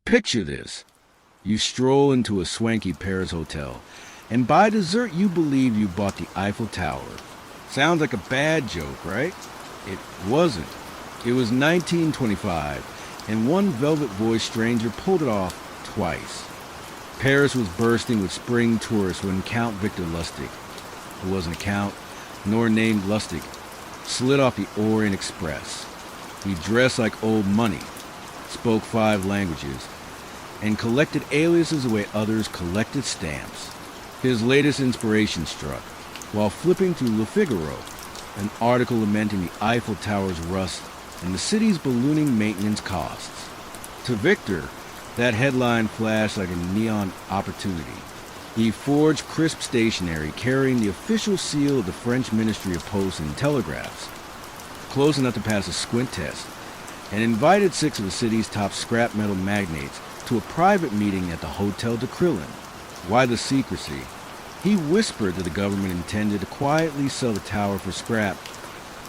Picture this. You stroll into a swanky Paris hotel, and by dessert you believe you bought the Eiffel Tower. Sounds like a bad joke, right? It wasn't. It was 1925, and one velvet-voiced stranger pulled it off twice. Paris was bursting with spring tourists when Count Victor Lustig, who wasn't a count, nor named Lustig, slid off the Orient Express. He dressed like old money, spoke 5 languages, and collected aliases the way others collected stamps. His latest inspiration struck while flipping through Le Figaro, an article lamenting the Eiffel Tower's rust and the city's ballooning maintenance costs. To Victor, that headline flashed like a neon opportunity. He forged crisp stationery carrying the official seal of the French Ministry of Posts and Telegraphs, close enough to pass a squint test, and invited 6 of the city's top scrap metal magnates to a private meeting at the Hotel de Crillon. Why the secrecy? He whispered that the government intended to quietly sell the tower for scrap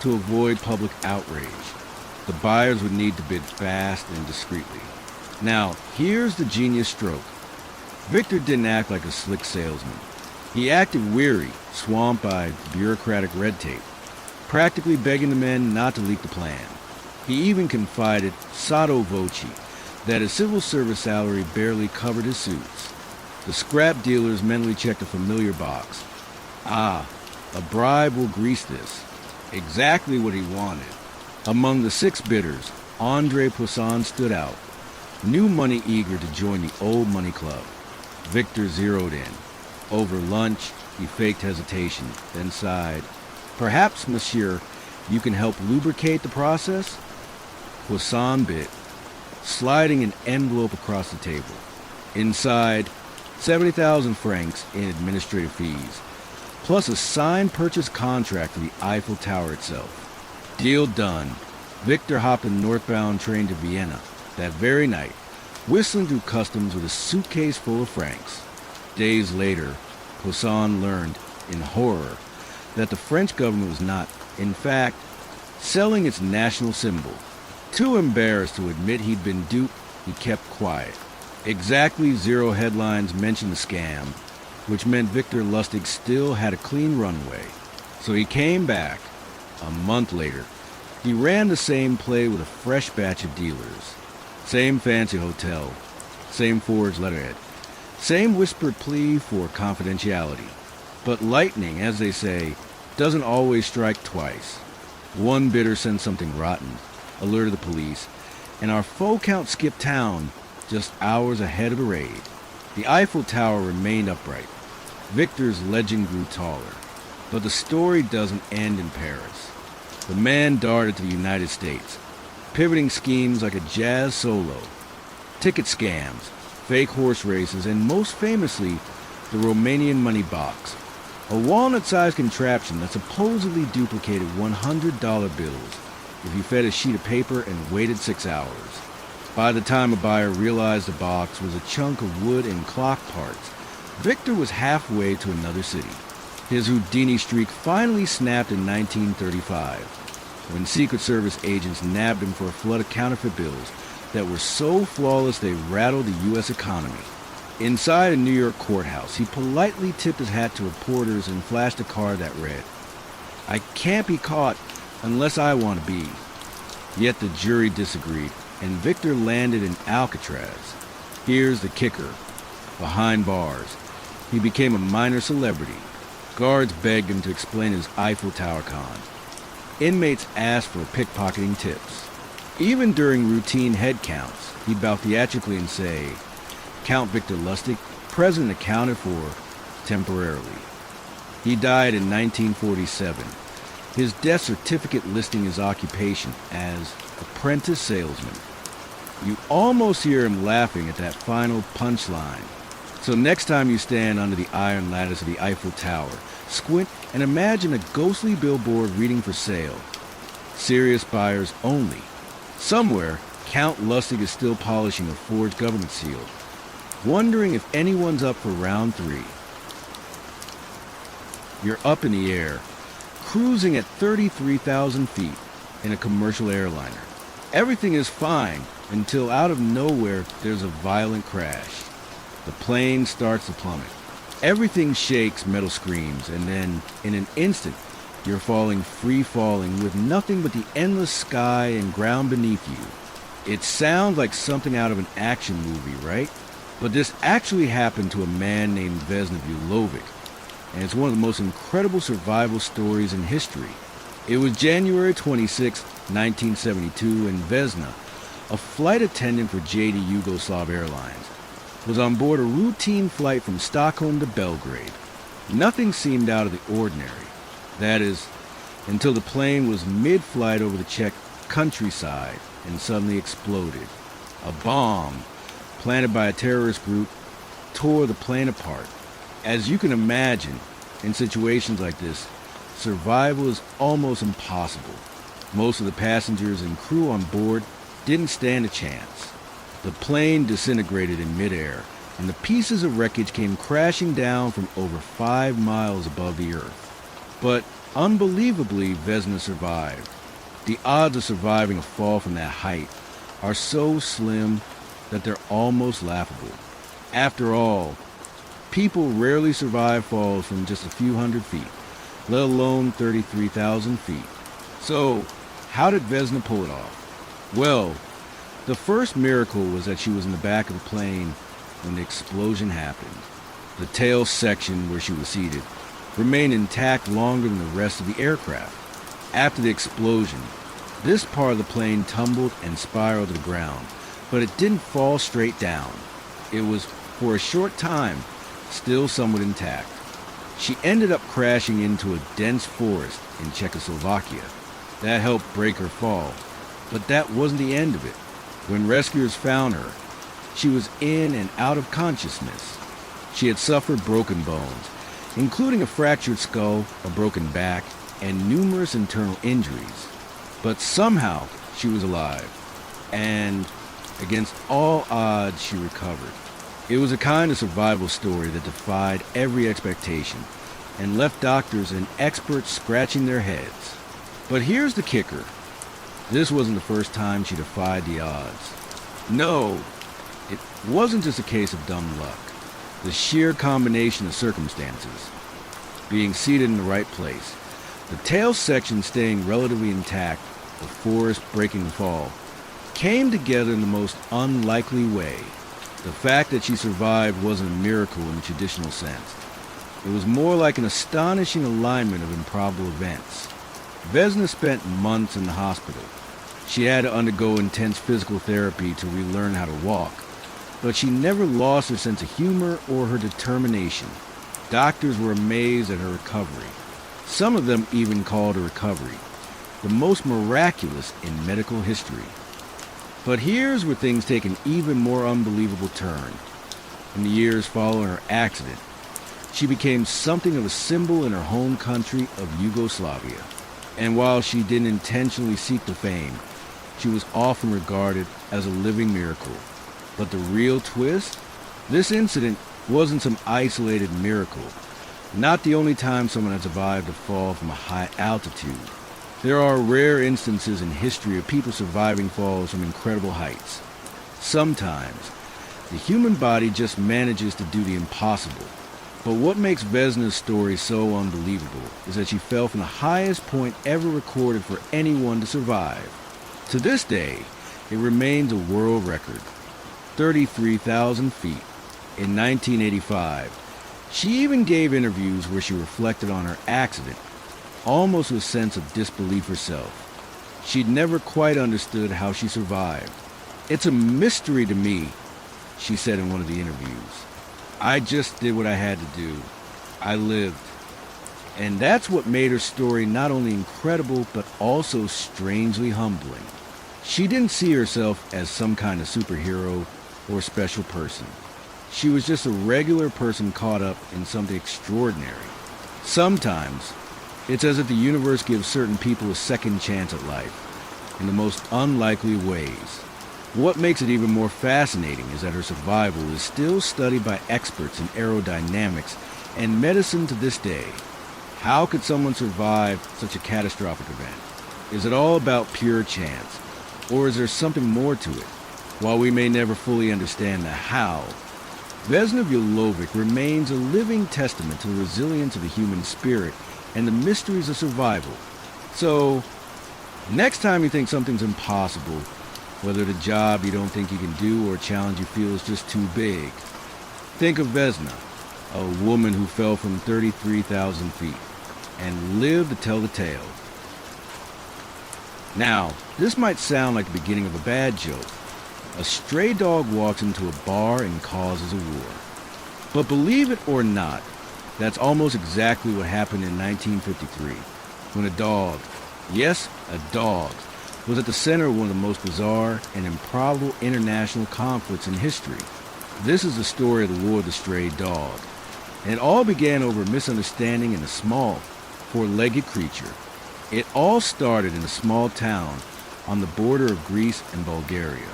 to avoid public outrage. The buyers would need to bid fast and discreetly. Now, here's the genius stroke. Victor didn't act like a slick salesman. He acted weary, swamped by bureaucratic red tape, practically begging the men not to leak the plan. He even confided sotto voce that his civil service salary barely covered his suits. The scrap dealers mentally checked a familiar box. Ah, a bribe will grease this. Exactly what he wanted. Among the 6 bidders, André Poisson stood out, new money eager to join the old money club. Victor zeroed in. Over lunch, he faked hesitation, then sighed. Perhaps, monsieur, you can help lubricate the process? Poisson bit, sliding an envelope across the table. Inside, 70,000 francs in administrative fees, plus a signed purchase contract for the Eiffel Tower itself. Deal done. Victor hopped a northbound train to Vienna that very night, whistling through customs with a suitcase full of francs. Days later, Poisson learned, in horror, that the French government was not, in fact, selling its national symbol. Too embarrassed to admit he'd been duped, he kept quiet. Exactly 0 headlines mentioned the scam, which meant Victor Lustig still had a clean runway. So he came back. A month later, he ran the same play with a fresh batch of dealers. Same fancy hotel, same forged letterhead, same whispered plea for confidentiality. But lightning, as they say, doesn't always strike twice. One bidder sent something rotten, alerted the police, and our faux count skipped town just hours ahead of a raid. The Eiffel Tower remained upright. Victor's legend grew taller. But the story doesn't end in Paris. The man darted to the United States, pivoting schemes like a jazz solo, ticket scams, fake horse races, and most famously, the Romanian money box, a walnut-sized contraption that supposedly duplicated $100 bills if you fed a sheet of paper and waited 6 hours. By the time a buyer realized the box was a chunk of wood and clock parts, Victor was halfway to another city. His Houdini streak finally snapped in 1935, when Secret Service agents nabbed him for a flood of counterfeit bills that were so flawless they rattled the U.S. economy. Inside a New York courthouse, he politely tipped his hat to reporters and flashed a card that read, "I can't be caught unless I want to be." Yet the jury disagreed, and Victor landed in Alcatraz. Here's the kicker. Behind bars, he became a minor celebrity. Guards begged him to explain his Eiffel Tower con. Inmates asked for pickpocketing tips. Even during routine head counts, he'd bow theatrically and say, "Count Victor Lustig, present accounted for temporarily." He died in 1947, his death certificate listing his occupation as apprentice salesman. You almost hear him laughing at that final punchline. So next time you stand under the iron lattice of the Eiffel Tower, squint and imagine a ghostly billboard reading for sale. Serious buyers only. Somewhere, Count Lustig is still polishing a forged government seal, wondering if anyone's up for round 3. You're up in the air, cruising at 33,000 feet in a commercial airliner. Everything is fine until out of nowhere there's a violent crash. The plane starts to plummet. Everything shakes, metal screams, and then, in an instant, you're falling free-falling with nothing but the endless sky and ground beneath you. It sounds like something out of an action movie, right? But this actually happened to a man named Vesna Vulovic, and it's one of the most incredible survival stories in history. It was January 26, 1972, and Vesna, a flight attendant for JD Yugoslav Airlines, was on board a routine flight from Stockholm to Belgrade. Nothing seemed out of the ordinary. That is, until the plane was mid-flight over the Czech countryside and suddenly exploded. A bomb, planted by a terrorist group, tore the plane apart. As you can imagine, in situations like this, survival is almost impossible. Most of the passengers and crew on board didn't stand a chance. The plane disintegrated in midair, and the pieces of wreckage came crashing down from over 5 miles above the earth. But unbelievably, Vesna survived. The odds of surviving a fall from that height are so slim that they're almost laughable. After all, people rarely survive falls from just a few hundred feet, let alone 33,000 feet. So, how did Vesna pull it off? Well, the first miracle was that she was in the back of the plane when the explosion happened. The tail section where she was seated remained intact longer than the rest of the aircraft. After the explosion, this part of the plane tumbled and spiraled to the ground, but it didn't fall straight down. It was, for a short time, still somewhat intact. She ended up crashing into a dense forest in Czechoslovakia. That helped break her fall, but that wasn't the end of it. When rescuers found her, she was in and out of consciousness. She had suffered broken bones, including a fractured skull, a broken back, and numerous internal injuries. But somehow, she was alive. And, against all odds, she recovered. It was a kind of survival story that defied every expectation and left doctors and experts scratching their heads. But here's the kicker. This wasn't the first time she defied the odds. No, it wasn't just a case of dumb luck. The sheer combination of circumstances, being seated in the right place, the tail section staying relatively intact, the forest breaking the fall, came together in the most unlikely way. The fact that she survived wasn't a miracle in the traditional sense. It was more like an astonishing alignment of improbable events. Vesna spent months in the hospital. She had to undergo intense physical therapy to relearn how to walk, but she never lost her sense of humor or her determination. Doctors were amazed at her recovery. Some of them even called her recovery the most miraculous in medical history. But here's where things take an even more unbelievable turn. In the years following her accident, she became something of a symbol in her home country of Yugoslavia. And while she didn't intentionally seek the fame, she was often regarded as a living miracle. But the real twist? This incident wasn't some isolated miracle. Not the only time someone had survived a fall from a high altitude. There are rare instances in history of people surviving falls from incredible heights. Sometimes, the human body just manages to do the impossible. But what makes Vesna's story so unbelievable is that she fell from the highest point ever recorded for anyone to survive. To this day, it remains a world record, 33,000 feet, in 1985. She even gave interviews where she reflected on her accident, almost with a sense of disbelief herself. She'd never quite understood how she survived. "It's a mystery to me," she said in one of the interviews. "I just did what I had to do. I lived." And that's what made her story not only incredible, but also strangely humbling. She didn't see herself as some kind of superhero or special person. She was just a regular person caught up in something extraordinary. Sometimes, it's as if the universe gives certain people a second chance at life, in the most unlikely ways. What makes it even more fascinating is that her survival is still studied by experts in aerodynamics and medicine to this day. How could someone survive such a catastrophic event? Is it all about pure chance, or is there something more to it? While we may never fully understand the how, Vesna Vulovic remains a living testament to the resilience of the human spirit and the mysteries of survival. So, next time you think something's impossible, whether the job you don't think you can do or a challenge you feel is just too big, think of Vesna, a woman who fell from 33,000 feet and lived to tell the tale. Now, this might sound like the beginning of a bad joke. A stray dog walks into a bar and causes a war. But believe it or not, that's almost exactly what happened in 1953, when a dog, yes, a dog, was at the center of one of the most bizarre and improbable international conflicts in history. This is the story of the War of the Stray Dog. And it all began over a misunderstanding in a small, four-legged creature. It all started in a small town on the border of Greece and Bulgaria.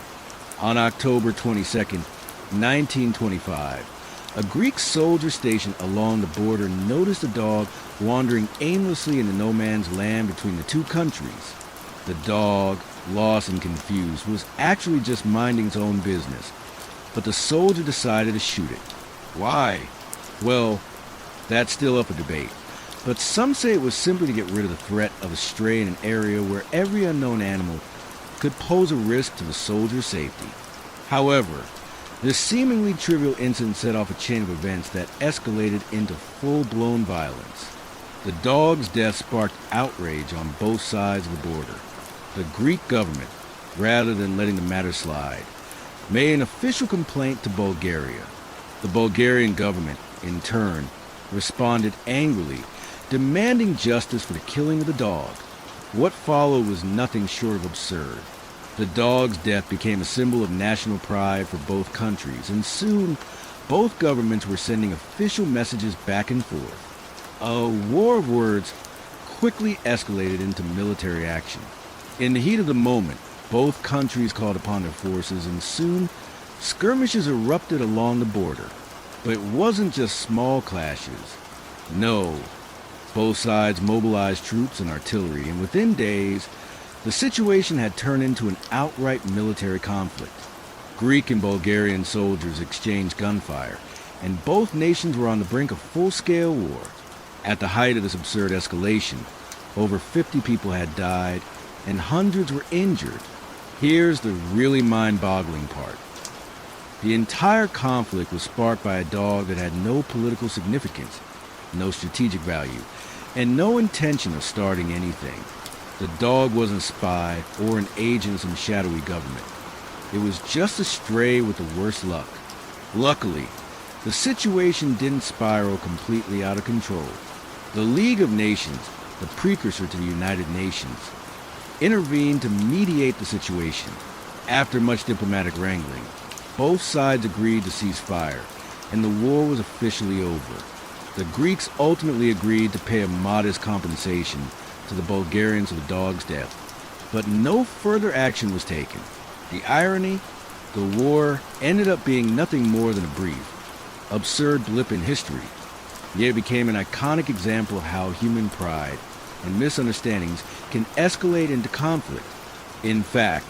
On October 22nd, 1925, a Greek soldier stationed along the border noticed a dog wandering aimlessly in the no-man's land between the two countries. The dog, lost and confused, was actually just minding its own business, but the soldier decided to shoot it. Why? Well, that's still up for debate, but some say it was simply to get rid of the threat of a stray in an area where every unknown animal could pose a risk to the soldier's safety. However, this seemingly trivial incident set off a chain of events that escalated into full-blown violence. The dog's death sparked outrage on both sides of the border. The Greek government, rather than letting the matter slide, made an official complaint to Bulgaria. The Bulgarian government, in turn, responded angrily, demanding justice for the killing of the dog. What followed was nothing short of absurd. The dog's death became a symbol of national pride for both countries, and soon both governments were sending official messages back and forth. A war of words quickly escalated into military action. In the heat of the moment, both countries called upon their forces, and soon skirmishes erupted along the border. But it wasn't just small clashes. No, both sides mobilized troops and artillery, and within days, the situation had turned into an outright military conflict. Greek and Bulgarian soldiers exchanged gunfire, and both nations were on the brink of full-scale war. At the height of this absurd escalation, over 50 people had died, and hundreds were injured. Here's the really mind-boggling part. The entire conflict was sparked by a dog that had no political significance, no strategic value, and no intention of starting anything. The dog wasn't a spy or an agent of some shadowy government. It was just a stray with the worst luck. Luckily, the situation didn't spiral completely out of control. The League of Nations, the precursor to the United Nations, intervened to mediate the situation. After much diplomatic wrangling, both sides agreed to cease fire, and the war was officially over. The Greeks ultimately agreed to pay a modest compensation to the Bulgarians of the dog's death, but no further action was taken. The irony? The war ended up being nothing more than a brief, absurd blip in history, yet it became an iconic example of how human pride and misunderstandings can escalate into conflict. In fact,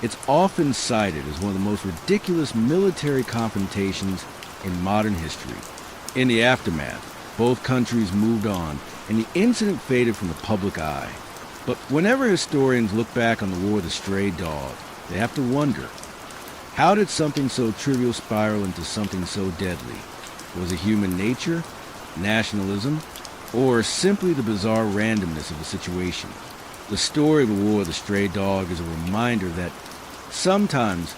it's often cited as one of the most ridiculous military confrontations in modern history. In the aftermath, both countries moved on, and the incident faded from the public eye. But whenever historians look back on the War of the Stray Dog, they have to wonder, how did something so trivial spiral into something so deadly? Was it human nature, nationalism, or simply the bizarre randomness of the situation? The story of the War of the Stray Dog is a reminder that sometimes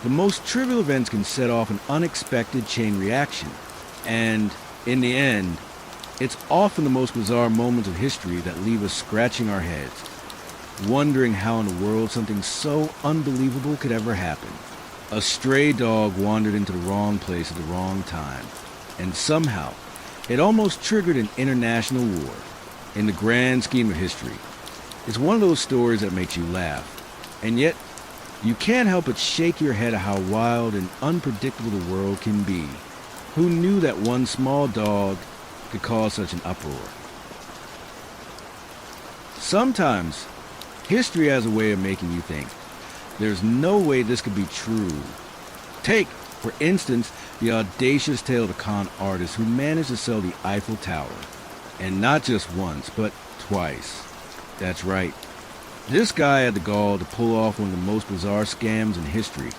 the most trivial events can set off an unexpected chain reaction. And in the end, it's often the most bizarre moments of history that leave us scratching our heads, wondering how in the world something so unbelievable could ever happen. A stray dog wandered into the wrong place at the wrong time, and somehow it almost triggered an international war. In the grand scheme of history, it's one of those stories that makes you laugh, and yet you can't help but shake your head at how wild and unpredictable the world can be. Who knew that one small dog could cause such an uproar? Sometimes, history has a way of making you think. There's no way this could be true. Take, for instance, the audacious tale of a con artist who managed to sell the Eiffel Tower. And not just once, but twice. That's right. This guy had the gall to pull off one of the most bizarre scams in history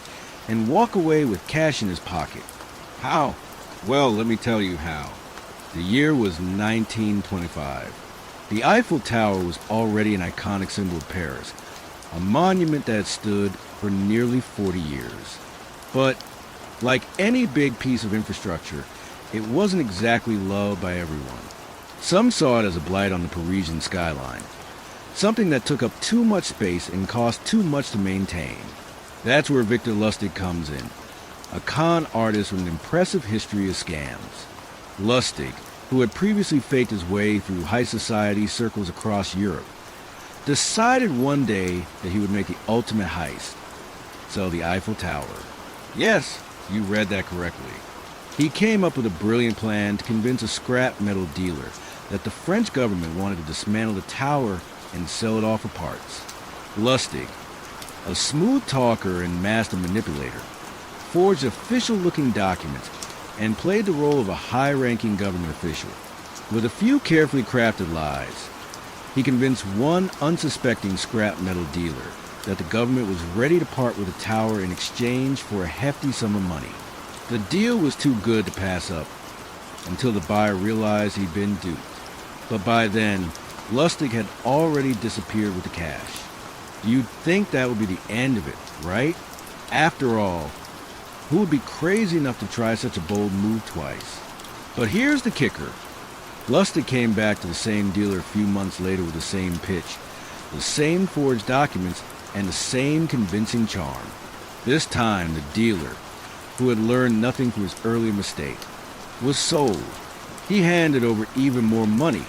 and walk away with cash in his pocket. How? Well, let me tell you how. The year was 1925. The Eiffel Tower was already an iconic symbol of Paris, a monument that had stood for nearly 40 years. But, like any big piece of infrastructure, it wasn't exactly loved by everyone. Some saw it as a blight on the Parisian skyline, something that took up too much space and cost too much to maintain. That's where Victor Lustig comes in, a con artist with an impressive history of scams. Lustig, who had previously faked his way through high society circles across Europe, decided one day that he would make the ultimate heist, sell the Eiffel Tower. Yes, you read that correctly. He came up with a brilliant plan to convince a scrap metal dealer that the French government wanted to dismantle the tower and sell it off for parts. Lustig, a smooth talker and master manipulator, forged official-looking documents and played the role of a high-ranking government official. With a few carefully crafted lies, he convinced one unsuspecting scrap metal dealer that the government was ready to part with the tower in exchange for a hefty sum of money. The deal was too good to pass up until the buyer realized he'd been duped. But by then, Lustig had already disappeared with the cash. You'd think that would be the end of it, right? After all, who would be crazy enough to try such a bold move twice? But here's the kicker. Lustig came back to the same dealer a few months later with the same pitch, the same forged documents, and the same convincing charm. This time, the dealer, who had learned nothing from his earlier mistake, was sold. He handed over even more money,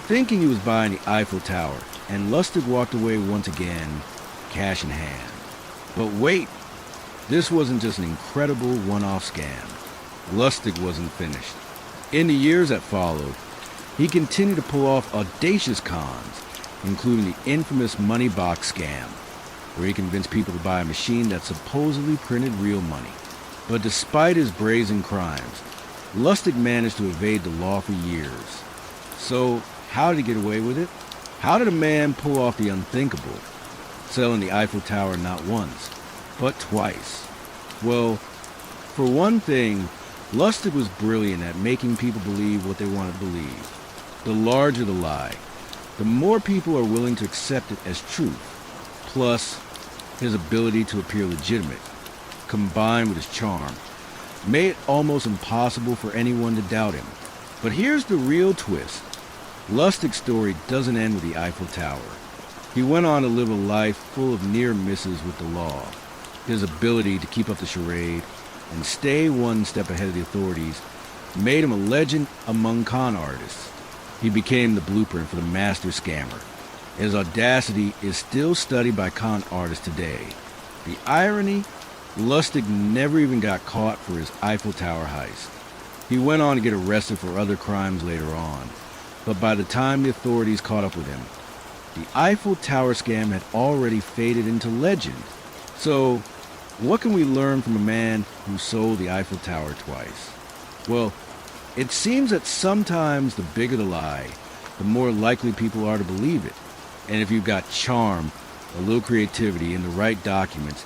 thinking he was buying the Eiffel Tower, and Lustig walked away once again, cash in hand. But wait, this wasn't just an incredible one-off scam. Lustig wasn't finished. In the years that followed, he continued to pull off audacious cons, including the infamous money box scam, where he convinced people to buy a machine that supposedly printed real money. But despite his brazen crimes, Lustig managed to evade the law for years. So, how did he get away with it? How did a man pull off the unthinkable, selling the Eiffel Tower not once, but twice? Well, for one thing, Lustig was brilliant at making people believe what they wanted to believe. The larger the lie, the more people are willing to accept it as truth. Plus, his ability to appear legitimate, combined with his charm, made it almost impossible for anyone to doubt him. But here's the real twist. Lustig's story doesn't end with the Eiffel Tower. He went on to live a life full of near misses with the law. His ability to keep up the charade and stay one step ahead of the authorities made him a legend among con artists. He became the blueprint for the master scammer. His audacity is still studied by con artists today. The irony? Lustig never even got caught for his Eiffel Tower heist. He went on to get arrested for other crimes later on, but by the time the authorities caught up with him, the Eiffel Tower scam had already faded into legend. So, what can we learn from a man who sold the Eiffel Tower twice? Well, it seems that sometimes the bigger the lie, the more likely people are to believe it. And if you've got charm, a little creativity, and the right documents,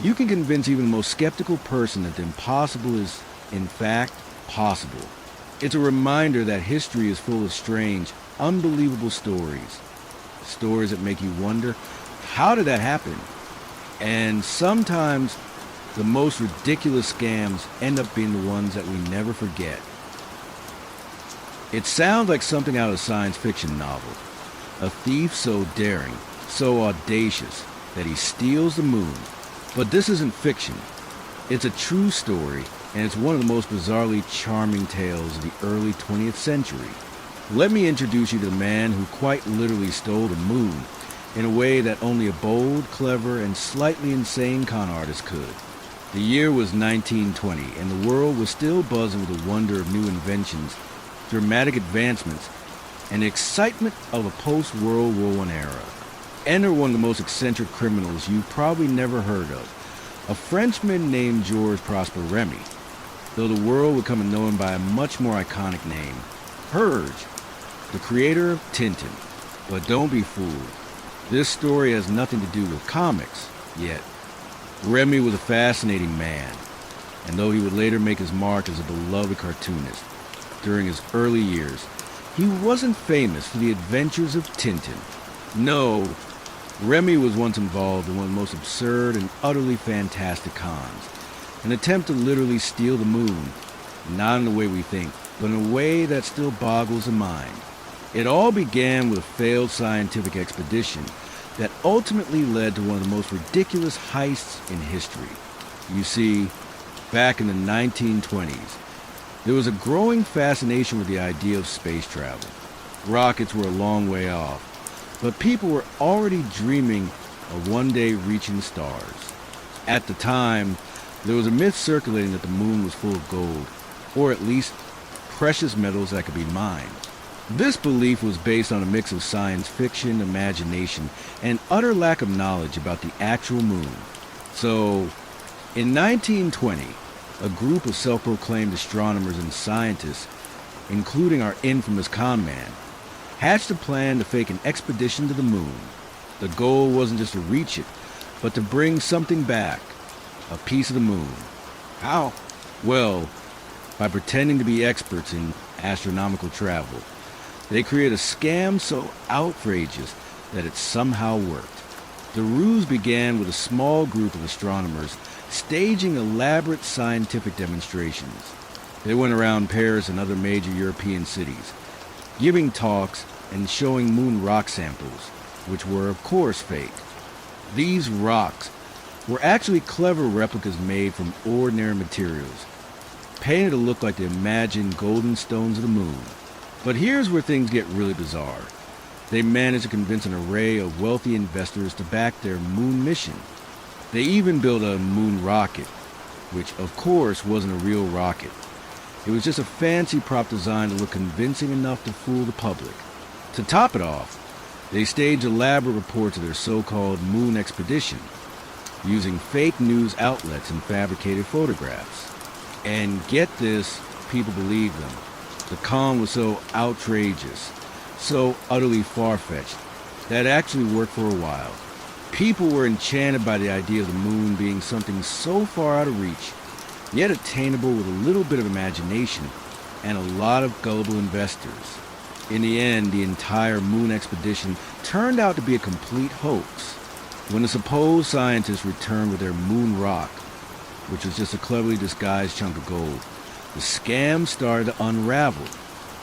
you can convince even the most skeptical person that the impossible is, in fact, possible. It's a reminder that history is full of strange, unbelievable stories. Stories that make you wonder, how did that happen? And sometimes, the most ridiculous scams end up being the ones that we never forget. It sounds like something out of a science fiction novel. A thief so daring, so audacious, that he steals the moon. But this isn't fiction. It's a true story, and it's one of the most bizarrely charming tales of the early 20th century. Let me introduce you to the man who quite literally stole the moon in a way that only a bold, clever, and slightly insane con artist could. The year was 1920, and the world was still buzzing with the wonder of new inventions, dramatic advancements, and the excitement of a post-World War I era. Enter one of the most eccentric criminals you've probably never heard of, a Frenchman named Georges Prosper Remy, though the world would come to know him by a much more iconic name, Purge, the creator of Tintin. But don't be fooled. This story has nothing to do with comics, yet. Remy was a fascinating man, and though he would later make his mark as a beloved cartoonist, during his early years, he wasn't famous for the adventures of Tintin. No, Remy was once involved in one of the most absurd and utterly fantastic cons, an attempt to literally steal the moon, not in the way we think, but in a way that still boggles the mind. It all began with a failed scientific expedition that ultimately led to one of the most ridiculous heists in history. You see, back in the 1920s, there was a growing fascination with the idea of space travel. Rockets were a long way off, but people were already dreaming of one day reaching the stars. At the time, there was a myth circulating that the moon was full of gold, or at least precious metals that could be mined. This belief was based on a mix of science fiction, imagination, and utter lack of knowledge about the actual moon. So, in 1920, a group of self-proclaimed astronomers and scientists, including our infamous con man, hatched a plan to fake an expedition to the moon. The goal wasn't just to reach it, but to bring something back, a piece of the moon. How? Well, by pretending to be experts in astronomical travel. They created a scam so outrageous that it somehow worked. The ruse began with a small group of astronomers staging elaborate scientific demonstrations. They went around Paris and other major European cities, giving talks and showing moon rock samples, which were of course fake. These rocks were actually clever replicas made from ordinary materials, painted to look like the imagined golden stones of the moon. But here's where things get really bizarre. They managed to convince an array of wealthy investors to back their moon mission. They even built a moon rocket, which of course wasn't a real rocket. It was just a fancy prop designed to look convincing enough to fool the public. To top it off, they staged elaborate reports of their so-called moon expedition, using fake news outlets and fabricated photographs. And get this, people believed them. The con was so outrageous, so utterly far-fetched, that it actually worked for a while. People were enchanted by the idea of the moon being something so far out of reach, yet attainable with a little bit of imagination and a lot of gullible investors. In the end, the entire moon expedition turned out to be a complete hoax. When the supposed scientists returned with their moon rock, which was just a cleverly disguised chunk of gold, the scam started to unravel.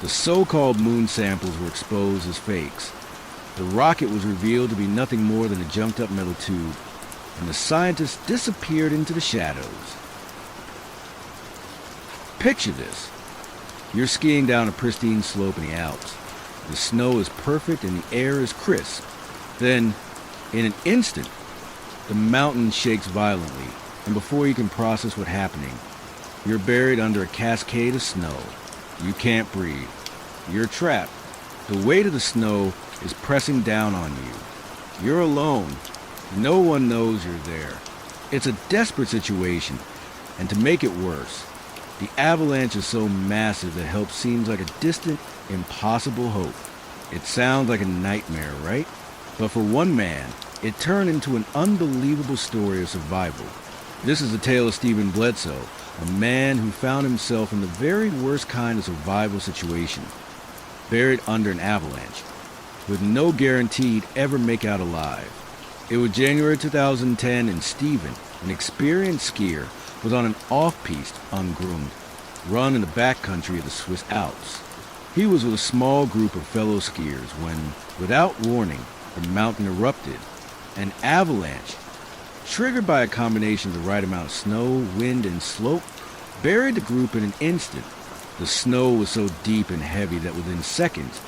The so-called moon samples were exposed as fakes. The rocket was revealed to be nothing more than a junked-up metal tube, and the scientists disappeared into the shadows. Picture this. You're skiing down a pristine slope in the Alps. The snow is perfect and the air is crisp. Then, in an instant, the mountain shakes violently, and before you can process what's happening, you're buried under a cascade of snow. You can't breathe. You're trapped. The weight of the snow is pressing down on you. You're alone. No one knows you're there. It's a desperate situation, and to make it worse, the avalanche is so massive that help seems like a distant, impossible hope. It sounds like a nightmare, right? But for one man, it turned into an unbelievable story of survival. This is the tale of Stephen Bledsoe, a man who found himself in the very worst kind of survival situation, buried under an avalanche, with no guarantee he'd ever make out alive. It was January 2010, and Stephen, an experienced skier, was on an off-piste, ungroomed, run in the backcountry of the Swiss Alps. He was with a small group of fellow skiers when, without warning, the mountain erupted. An avalanche, triggered by a combination of the right amount of snow, wind, and slope, buried the group in an instant. The snow was so deep and heavy that within seconds,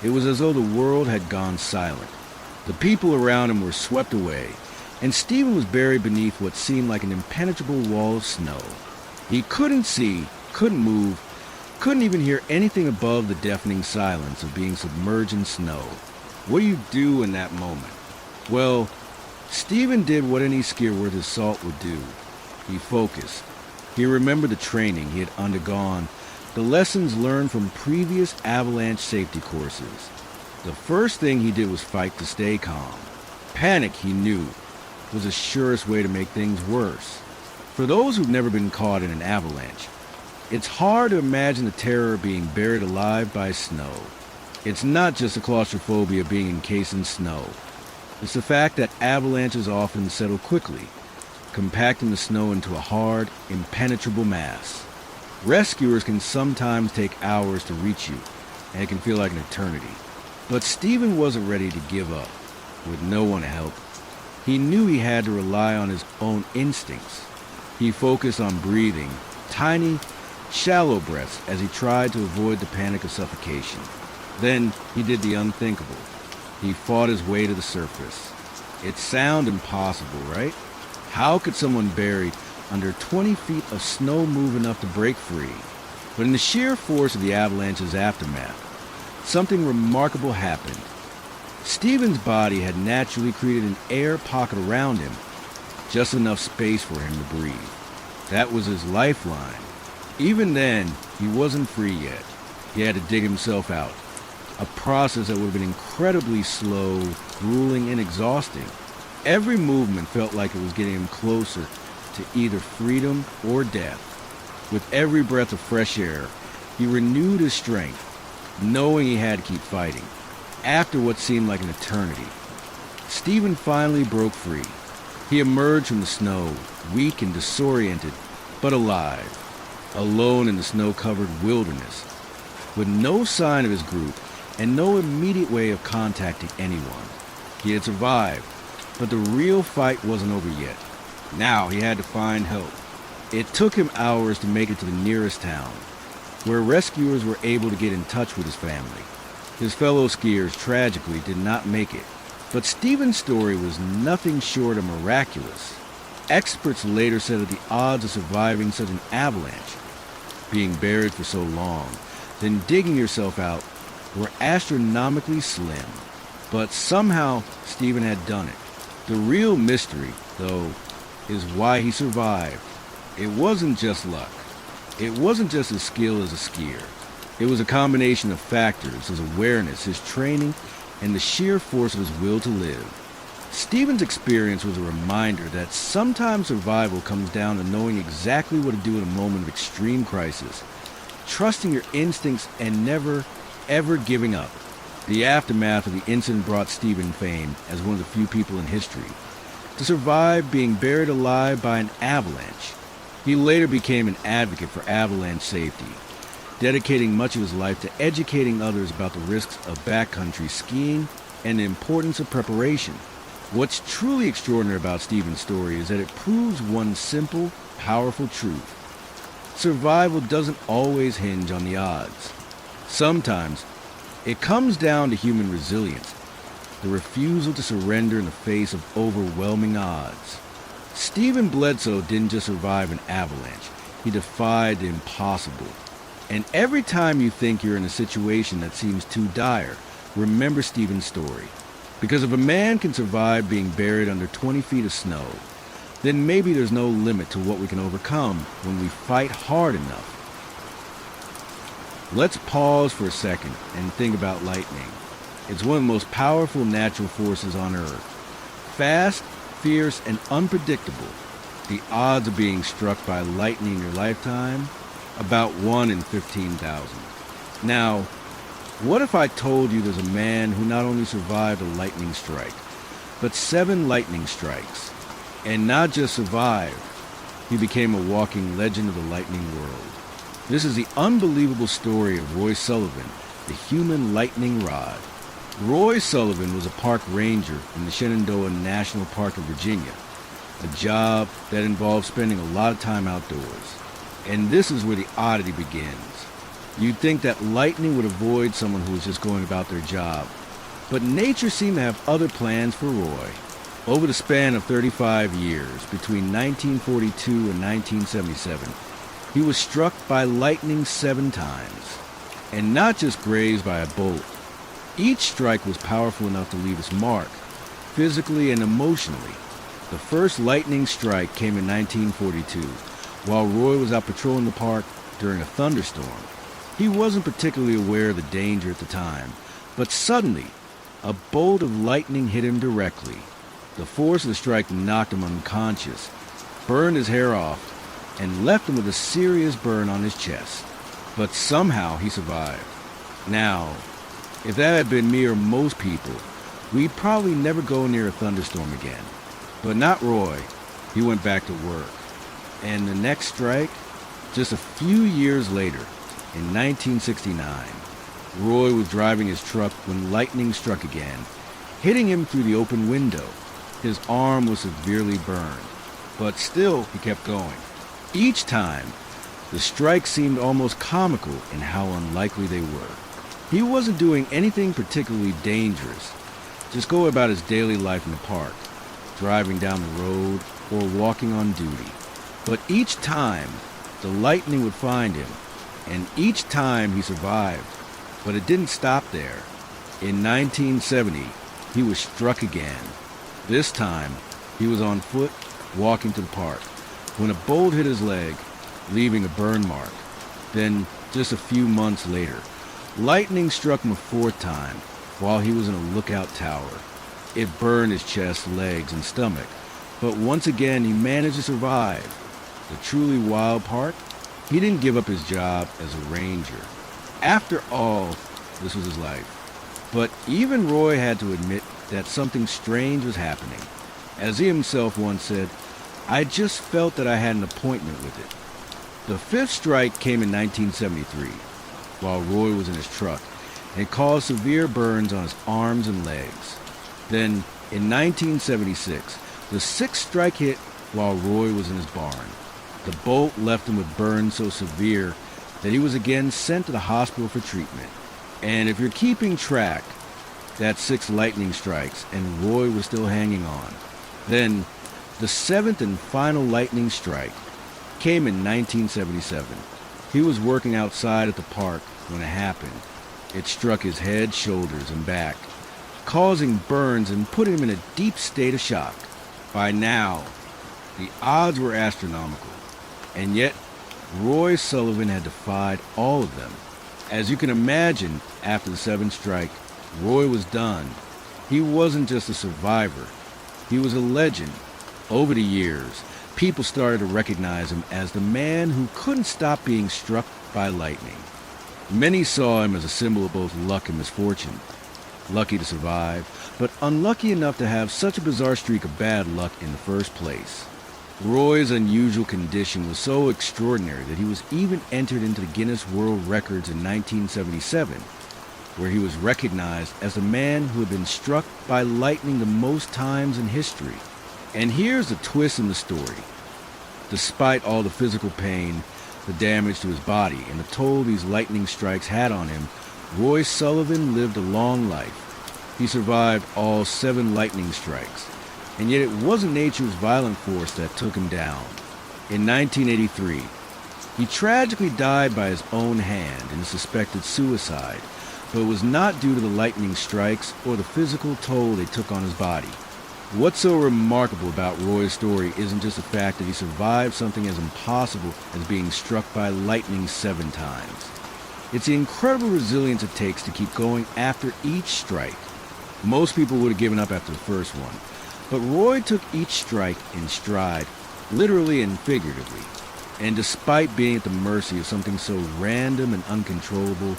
it was as though the world had gone silent. The people around him were swept away, and Stephen was buried beneath what seemed like an impenetrable wall of snow. He couldn't see, couldn't move, couldn't even hear anything above the deafening silence of being submerged in snow. What do you do in that moment? Well, Stephen did what any skier worth his salt would do. He focused. He remembered the training he had undergone, the lessons learned from previous avalanche safety courses. The first thing he did was fight to stay calm. Panic, he knew, was the surest way to make things worse. For those who've never been caught in an avalanche, it's hard to imagine the terror of being buried alive by snow. It's not just the claustrophobia of being encased in snow. It's the fact that avalanches often settle quickly, compacting the snow into a hard, impenetrable mass. Rescuers can sometimes take hours to reach you, and it can feel like an eternity. But Stephen wasn't ready to give up, with no one to help. He knew he had to rely on his own instincts. He focused on breathing, tiny, shallow breaths as he tried to avoid the panic of suffocation. Then he did the unthinkable. He fought his way to the surface. It sounded impossible, right? How could someone buried under 20 feet of snow move enough to break free? But in the sheer force of the avalanche's aftermath, something remarkable happened. Stephen's body had naturally created an air pocket around him, just enough space for him to breathe. That was his lifeline. Even then, he wasn't free yet. He had to dig himself out, a process that would have been incredibly slow, grueling, and exhausting. Every movement felt like it was getting him closer to either freedom or death. With every breath of fresh air, he renewed his strength, knowing he had to keep fighting. After what seemed like an eternity, Stephen finally broke free. He emerged from the snow, weak and disoriented, but alive, alone in the snow-covered wilderness, with no sign of his group and no immediate way of contacting anyone. He had survived, but the real fight wasn't over yet. Now he had to find help. It took him hours to make it to the nearest town, where rescuers were able to get in touch with his family. His fellow skiers tragically did not make it, but Stephen's story was nothing short of miraculous. Experts later said that the odds of surviving such an avalanche, being buried for so long, then digging yourself out, were astronomically slim. But somehow Stephen had done it. The real mystery, though, is why he survived. It wasn't just luck. It wasn't just his skill as a skier. It was a combination of factors: his awareness, his training, and the sheer force of his will to live. Stephen's experience was a reminder that sometimes survival comes down to knowing exactly what to do in a moment of extreme crisis, trusting your instincts, and never, ever giving up. The aftermath of the incident brought Stephen fame as one of the few people in history to survive being buried alive by an avalanche. He later became an advocate for avalanche safety, dedicating much of his life to educating others about the risks of backcountry skiing and the importance of preparation. What's truly extraordinary about Stephen's story is that it proves one simple, powerful truth. Survival doesn't always hinge on the odds. Sometimes, it comes down to human resilience, the refusal to surrender in the face of overwhelming odds. Stephen Bledsoe didn't just survive an avalanche, he defied the impossible. And every time you think you're in a situation that seems too dire, remember Stephen's story. Because if a man can survive being buried under 20 feet of snow, then maybe there's no limit to what we can overcome when we fight hard enough. Let's pause for a second and think about lightning. It's one of the most powerful natural forces on Earth. Fast, fierce, and unpredictable. The odds of being struck by lightning in your lifetime? About 1 in 15,000. Now, what if I told you there's a man who not only survived a lightning strike, but 7 lightning strikes? And not just survived, he became a walking legend of the lightning world. This is the unbelievable story of Roy Sullivan, the human lightning rod. Roy Sullivan was a park ranger in the Shenandoah National Park in Virginia, a job that involved spending a lot of time outdoors. And this is where the oddity begins. You'd think that lightning would avoid someone who was just going about their job, but nature seemed to have other plans for Roy. Over the span of 35 years, between 1942 and 1977, he was struck by lightning 7 times, and not just grazed by a bolt. Each strike was powerful enough to leave its mark, physically and emotionally. The first lightning strike came in 1942, while Roy was out patrolling the park during a thunderstorm. He wasn't particularly aware of the danger at the time, but suddenly, a bolt of lightning hit him directly. The force of the strike knocked him unconscious, burned his hair off, and left him with a serious burn on his chest. But somehow he survived. Now, if that had been me or most people, we'd probably never go near a thunderstorm again. But not Roy. He went back to work. And the next strike, just a few years later, in 1969, Roy was driving his truck when lightning struck again, hitting him through the open window. His arm was severely burned, but still he kept going. Each time, the strikes seemed almost comical in how unlikely they were. He wasn't doing anything particularly dangerous, just going about his daily life in the park, driving down the road, or walking on duty. But each time, the lightning would find him, and each time he survived. But it didn't stop there. In 1970, he was struck again. This time, he was on foot, walking to the park, when a bolt hit his leg, leaving a burn mark. Then, just a few months later, lightning struck him a fourth time while he was in a lookout tower. It burned his chest, legs, and stomach, but once again he managed to survive. The truly wild part? He didn't give up his job as a ranger. After all, this was his life. But even Roy had to admit that something strange was happening. As he himself once said, "I just felt that I had an appointment with it." The fifth strike came in 1973, while Roy was in his truck, and caused severe burns on his arms and legs. Then, in 1976, the sixth strike hit while Roy was in his barn. The bolt left him with burns so severe that he was again sent to the hospital for treatment. And if you're keeping track, that's 6 lightning strikes, and Roy was still hanging on. Then, the 7th and final lightning strike came in 1977. He was working outside at the park when it happened. It struck his head, shoulders, and back, causing burns and putting him in a deep state of shock. By now, the odds were astronomical, and yet Roy Sullivan had defied all of them. As you can imagine, after the 7th strike, Roy was done. He wasn't just a survivor. He was a legend. Over the years, people started to recognize him as the man who couldn't stop being struck by lightning. Many saw him as a symbol of both luck and misfortune. Lucky to survive, but unlucky enough to have such a bizarre streak of bad luck in the first place. Roy's unusual condition was so extraordinary that he was even entered into the Guinness World Records in 1977, where he was recognized as the man who had been struck by lightning the most times in history. And here's the twist in the story. Despite all the physical pain, the damage to his body, and the toll these lightning strikes had on him, Roy Sullivan lived a long life. He survived all 7 lightning strikes, and yet it wasn't nature's violent force that took him down. In 1983, he tragically died by his own hand in a suspected suicide, but it was not due to the lightning strikes or the physical toll they took on his body. What's so remarkable about Roy's story isn't just the fact that he survived something as impossible as being struck by lightning 7 times. It's the incredible resilience it takes to keep going after each strike. Most people would have given up after the first one, but Roy took each strike in stride, literally and figuratively. And despite being at the mercy of something so random and uncontrollable,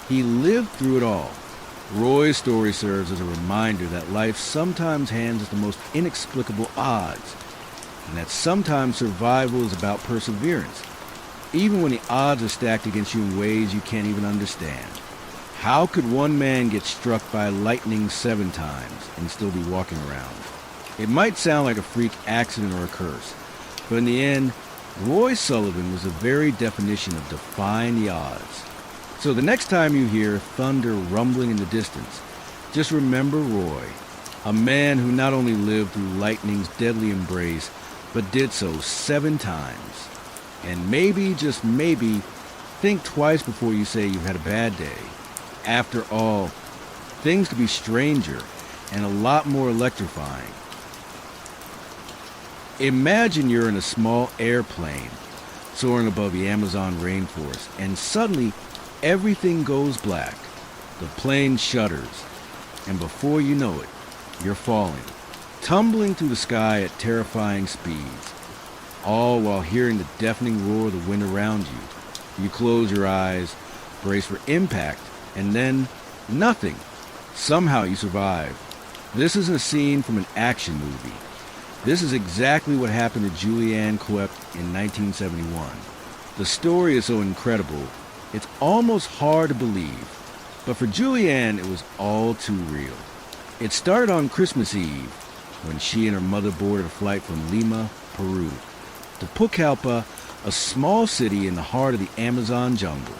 he lived through it all. Roy's story serves as a reminder that life sometimes hands us the most inexplicable odds, and that sometimes survival is about perseverance, even when the odds are stacked against you in ways you can't even understand. How could one man get struck by lightning 7 times and still be walking around? It might sound like a freak accident or a curse, but in the end, Roy Sullivan was the very definition of defying the odds. So the next time you hear thunder rumbling in the distance, just remember Roy, a man who not only lived through lightning's deadly embrace, but did so 7 times. And maybe, just maybe, think twice before you say you've had a bad day. After all, things could be stranger and a lot more electrifying. Imagine you're in a small airplane soaring above the Amazon rainforest, and suddenly everything goes black. The plane shudders, and before you know it, you're falling, tumbling through the sky at terrifying speeds, all while hearing the deafening roar of the wind around you. You close your eyes, brace for impact, and then nothing. Somehow you survive. This isn't a scene from an action movie. This is exactly what happened to Julianne Koepp in 1971. The story is so incredible, it's almost hard to believe. But for Julianne, it was all too real. It started on Christmas Eve, when she and her mother boarded a flight from Lima, Peru, to Pucallpa, a small city in the heart of the Amazon jungle.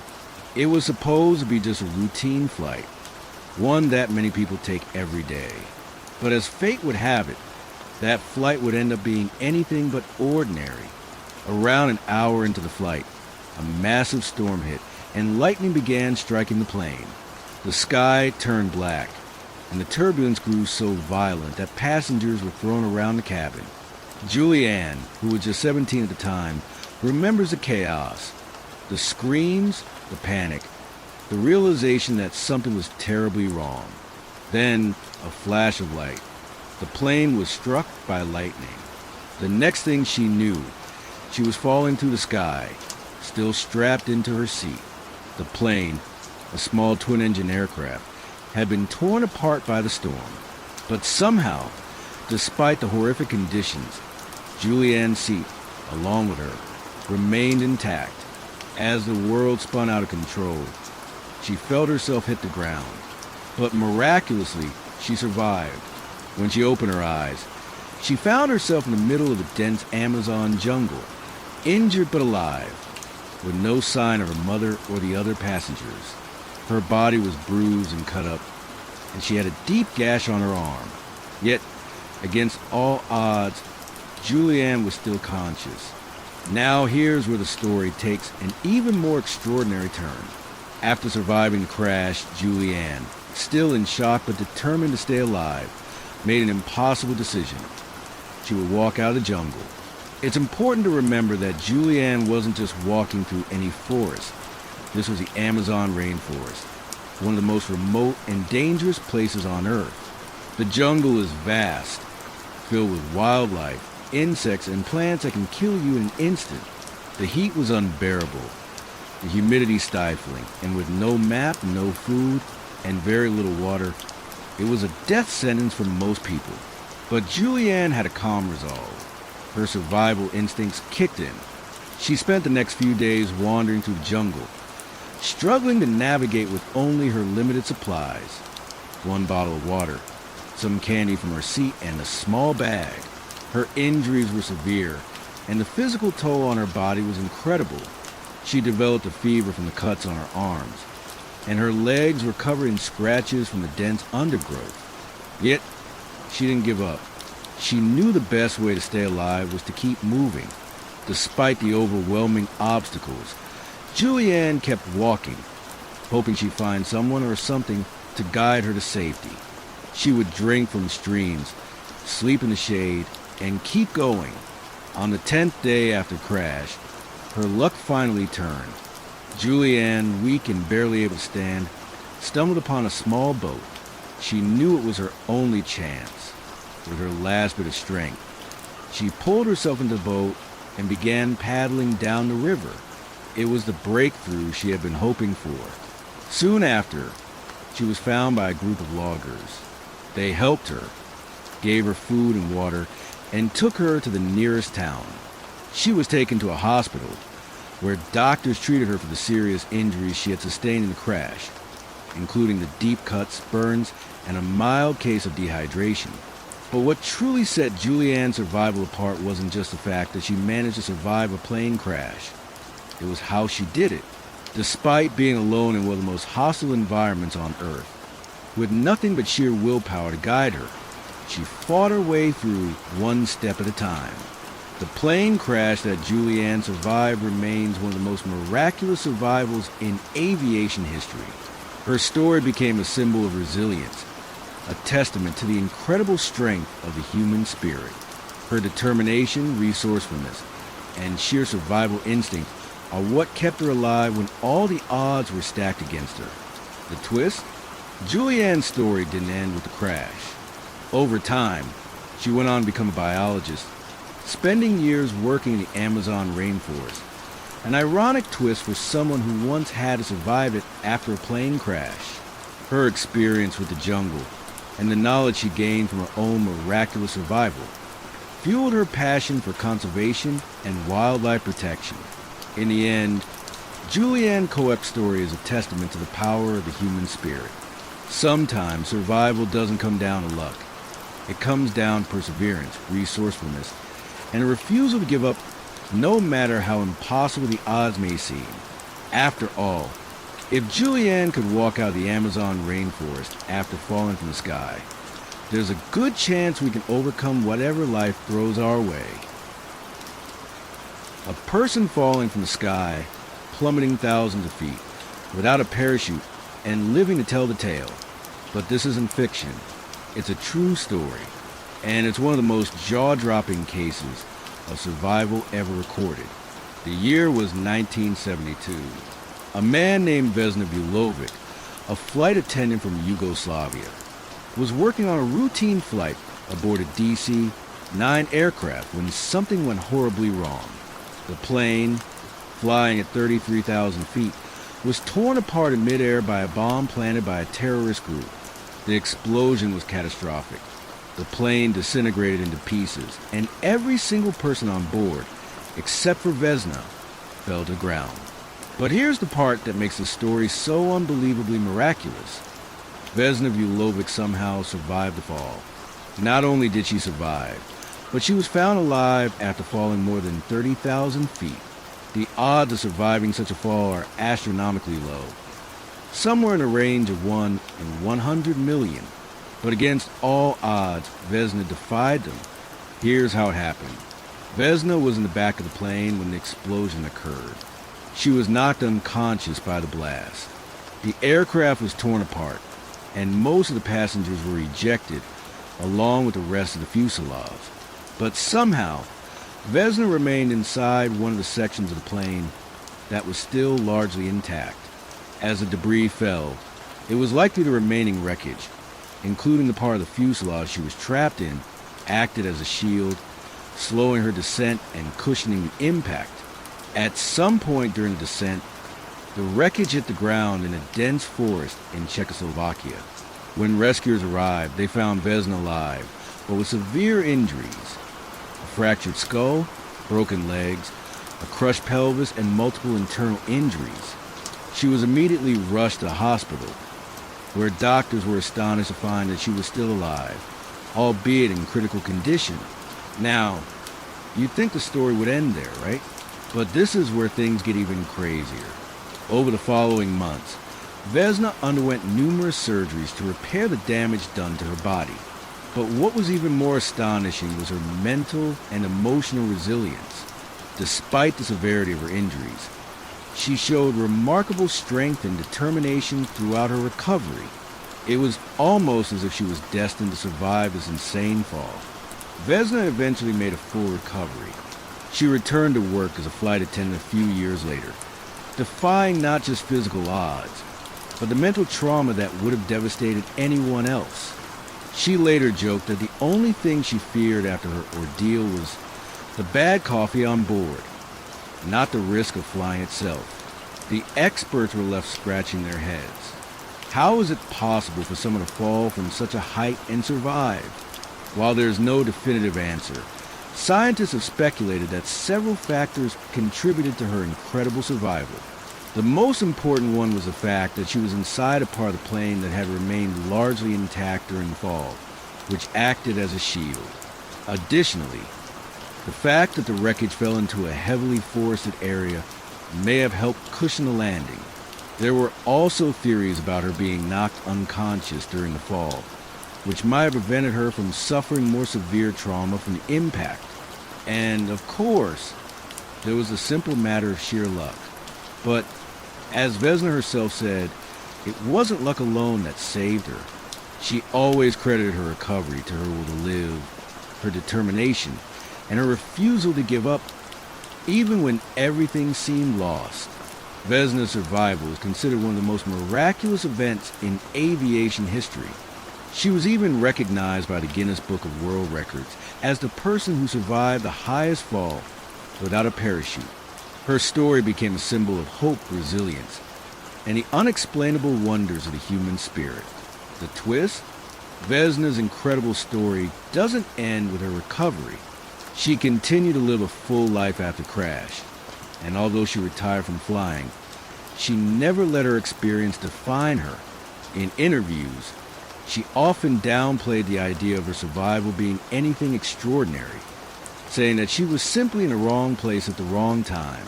It was supposed to be just a routine flight, one that many people take every day. But as fate would have it, that flight would end up being anything but ordinary. Around an hour into the flight, a massive storm hit, and lightning began striking the plane. The sky turned black, and the turbulence grew so violent that passengers were thrown around the cabin. Julianne, who was just 17 at the time, remembers the chaos, the screams, the panic, the realization that something was terribly wrong. Then, a flash of light. The plane was struck by lightning. The next thing she knew, she was falling through the sky, still strapped into her seat. The plane, a small twin-engine aircraft, had been torn apart by the storm. But somehow, despite the horrific conditions, Julianne's seat, along with her, remained intact. As the world spun out of control, she felt herself hit the ground. But miraculously, she survived. When she opened her eyes, she found herself in the middle of the dense Amazon jungle, injured but alive, with no sign of her mother or the other passengers. Her body was bruised and cut up, and she had a deep gash on her arm. Yet, against all odds, Julianne was still conscious. Now here's where the story takes an even more extraordinary turn. After surviving the crash, Julianne, still in shock but determined to stay alive, made an impossible decision. She would walk out of the jungle. It's important to remember that Julianne wasn't just walking through any forest. This was the Amazon rainforest, one of the most remote and dangerous places on Earth. The jungle is vast, filled with wildlife, insects, and plants that can kill you in an instant. The heat was unbearable, the humidity stifling, and with no map, no food, and very little water, it was a death sentence for most people. But Julianne had a calm resolve. Her survival instincts kicked in. She spent the next few days wandering through the jungle, struggling to navigate with only her limited supplies. One bottle of water, some candy from her seat, and a small bag. Her injuries were severe, and the physical toll on her body was incredible. She developed a fever from the cuts on her arms, and her legs were covered in scratches from the dense undergrowth. Yet, she didn't give up. She knew the best way to stay alive was to keep moving. Despite the overwhelming obstacles, Julianne kept walking, hoping she'd find someone or something to guide her to safety. She would drink from streams, sleep in the shade, and keep going. On the 10th day after crash, her luck finally turned. Julianne, weak and barely able to stand, stumbled upon a small boat. She knew it was her only chance. With her last bit of strength, she pulled herself into the boat and began paddling down the river. It was the breakthrough she had been hoping for. Soon after, she was found by a group of loggers. They helped her, gave her food and water, and took her to the nearest town. She was taken to a hospital, where doctors treated her for the serious injuries she had sustained in the crash, including the deep cuts, burns, and a mild case of dehydration. But what truly set Julianne's survival apart wasn't just the fact that she managed to survive a plane crash. It was how she did it, despite being alone in one of the most hostile environments on Earth. With nothing but sheer willpower to guide her, she fought her way through one step at a time. The plane crash that Julianne survived remains one of the most miraculous survivals in aviation history. Her story became a symbol of resilience, a testament to the incredible strength of the human spirit. Her determination, resourcefulness, and sheer survival instinct are what kept her alive when all the odds were stacked against her. The twist? Julianne's story didn't end with the crash. Over time, she went on to become a biologist, spending years working in the Amazon rainforest. An ironic twist for someone who once had to survive it after a plane crash. Her experience with the jungle and the knowledge she gained from her own miraculous survival fueled her passion for conservation and wildlife protection. In the end, Julianne Coep's story is a testament to the power of the human spirit. Sometimes survival doesn't come down to luck. It comes down to perseverance, resourcefulness, and a refusal to give up no matter how impossible the odds may seem. After all, if Julianne could walk out of the Amazon rainforest after falling from the sky, there's a good chance we can overcome whatever life throws our way. A person falling from the sky, plummeting thousands of feet, without a parachute, and living to tell the tale. But this isn't fiction. It's a true story, and it's one of the most jaw-dropping cases of survival ever recorded. The year was 1972. A man named Vesna Vulovic, a flight attendant from Yugoslavia, was working on a routine flight aboard a DC-9 aircraft when something went horribly wrong. The plane, flying at 33,000 feet, was torn apart in midair by a bomb planted by a terrorist group. The explosion was catastrophic. The plane disintegrated into pieces, and every single person on board, except for Vesna, fell to ground. But here's the part that makes the story so unbelievably miraculous. Vesna Vulovic somehow survived the fall. Not only did she survive, but she was found alive after falling more than 30,000 feet. The odds of surviving such a fall are astronomically low, somewhere in a range of 1 in 100 million. But against all odds, Vesna defied them. Here's how it happened. Vesna was in the back of the plane when the explosion occurred. She was knocked unconscious by the blast. The aircraft was torn apart, and most of the passengers were ejected, along with the rest of the fuselage. But somehow, Vesna remained inside one of the sections of the plane that was still largely intact. As the debris fell, it was likely the remaining wreckage, including the part of the fuselage she was trapped in, acted as a shield, slowing her descent and cushioning the impact. At some point during the descent, the wreckage hit the ground in a dense forest in Czechoslovakia. When rescuers arrived, they found Vesna alive, but with severe injuries: a fractured skull, broken legs, a crushed pelvis, and multiple internal injuries. She was immediately rushed to the hospital, where doctors were astonished to find that she was still alive, albeit in critical condition. Now, you'd think the story would end there, right? But this is where things get even crazier. Over the following months, Vesna underwent numerous surgeries to repair the damage done to her body. But what was even more astonishing was her mental and emotional resilience. Despite the severity of her injuries, she showed remarkable strength and determination throughout her recovery. It was almost as if she was destined to survive this insane fall. Vesna eventually made a full recovery. She returned to work as a flight attendant a few years later, defying not just physical odds, but the mental trauma that would have devastated anyone else. She later joked that the only thing she feared after her ordeal was the bad coffee on board, not the risk of flying itself. The experts were left scratching their heads. How is it possible for someone to fall from such a height and survive? While there is no definitive answer, scientists have speculated that several factors contributed to her incredible survival. The most important one was the fact that she was inside a part of the plane that had remained largely intact during the fall, which acted as a shield. Additionally, the fact that the wreckage fell into a heavily forested area may have helped cushion the landing. There were also theories about her being knocked unconscious during the fall, which might have prevented her from suffering more severe trauma from the impact. And, of course, there was the simple matter of sheer luck. But, as Vesna herself said, it wasn't luck alone that saved her. She always credited her recovery to her will to live, her determination, and her refusal to give up even when everything seemed lost. Vesna's survival is considered one of the most miraculous events in aviation history. She was even recognized by the Guinness Book of World Records as the person who survived the highest fall without a parachute. Her story became a symbol of hope, resilience, and the unexplainable wonders of the human spirit. The twist? Vesna's incredible story doesn't end with her recovery. She continued to live a full life after crash, and although she retired from flying, she never let her experience define her. In interviews, she often downplayed the idea of her survival being anything extraordinary, saying that she was simply in the wrong place at the wrong time.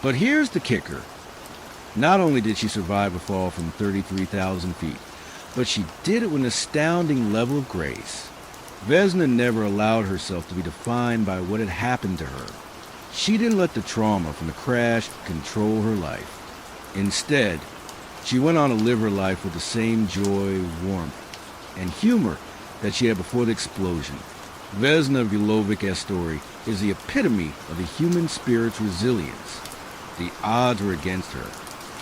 But here's the kicker. Not only did she survive a fall from 33,000 feet, but she did it with an astounding level of grace. Vesna never allowed herself to be defined by what had happened to her. She didn't let the trauma from the crash control her life. Instead, she went on to live her life with the same joy, warmth, and humor that she had before the explosion. Vesna Vulovic-Est's story is the epitome of the human spirit's resilience. The odds were against her.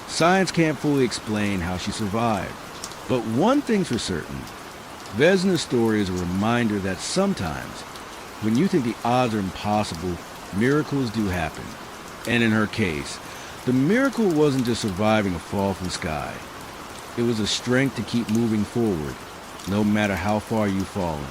Science can't fully explain how she survived. But one thing's for certain, Vesna's story is a reminder that sometimes, when you think the odds are impossible, miracles do happen. And in her case, the miracle wasn't just surviving a fall from the sky. It was the strength to keep moving forward, no matter how far you've fallen.